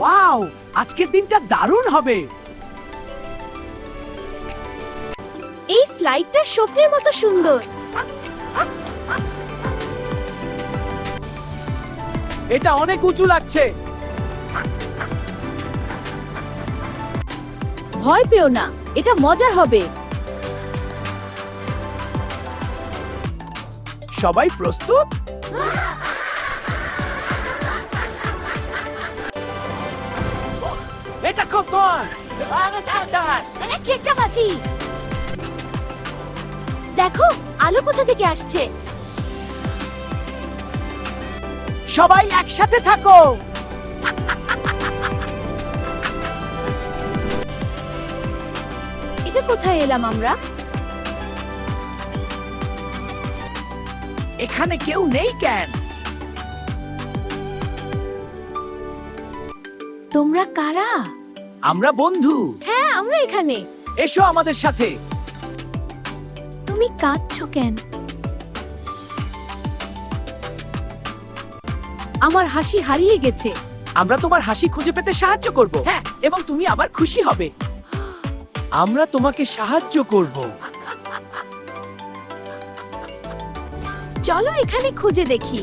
Wow, আজকের দিনটা দারুণ হবে। এই স্লাইডটা স্বপ্নের মতো সুন্দর। এটা অনেক উঁচু লাগছে। ভয় পেও না, এটা মজার হবে। সবাই প্রস্তুত? এটা খুব ভয়। একটা বাঁচি। দেখো আলো কোথা থেকে আসছে। সবাই একসাথে থাকো। এটা কোথায় এলাম আমরা? এখানে কেউ নেই কেন? তোমরা কারা? আমরা বন্ধু। হ্যাঁ, আমরা এখানে। এসো আমাদের সাথে। তুমি কাঁদছো কেন? আমার হাসি হারিয়ে গেছে। আমরা তোমার হাসি খুঁজে পেতে সাহায্য করব। হ্যাঁ, এবং তুমি আবার খুশি হবে। আমরা তোমাকে সাহায্য করব। চলো এখানে খুঁজে দেখি।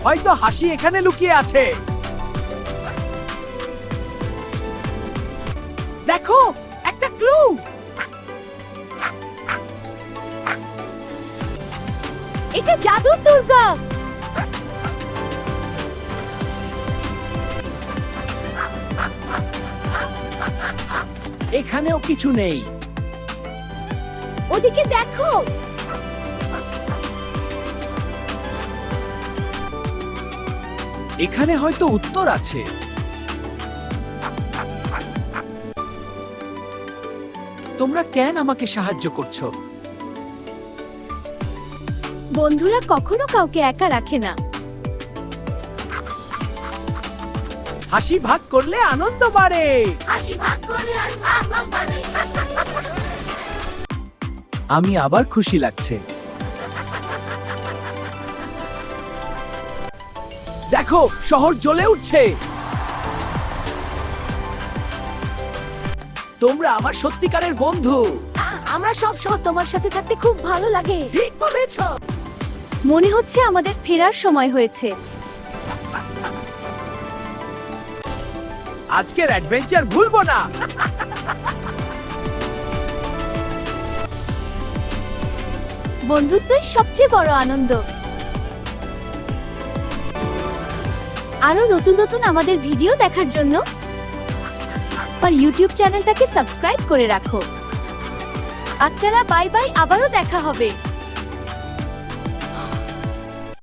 হয়তো হাসি এখানে লুকিয়ে আছে। দেখো, একটা ক্লু। এটা জাদুর দুর্গা। এখানেও কিছু নেই। ওদিকে দেখো। এখানে হয়তো উত্তর আছে। তোমরা কেন আমাকে সাহায্য করছো? বন্ধুরা কখনো কাউকে একা রাখে না। হাসি ভাগ করলে আনন্দ বাড়ে। আমি আবার খুশি লাগছে। দেখো, শহর জ্বলে উঠছে। তোমরা আমার সত্যিকারের বন্ধু। আমরা সব সময় তোমার সাথে থাকতে খুব ভালো লাগে। ঠিক বলেছো। মনে হচ্ছে আমাদের ফেরার সময় হয়েছে। আজকের অ্যাডভেঞ্চার ভুলবো না। বন্ধুত্বই সবচেয়ে বড় আনন্দ। আরো নতুন নতুন আমাদের ভিডিও দেখার জন্য আর ইউটিউব চ্যানেলটাকে সাবস্ক্রাইব করে রাখো। বাচ্চারা বাই বাই, আবারও দেখা হবে।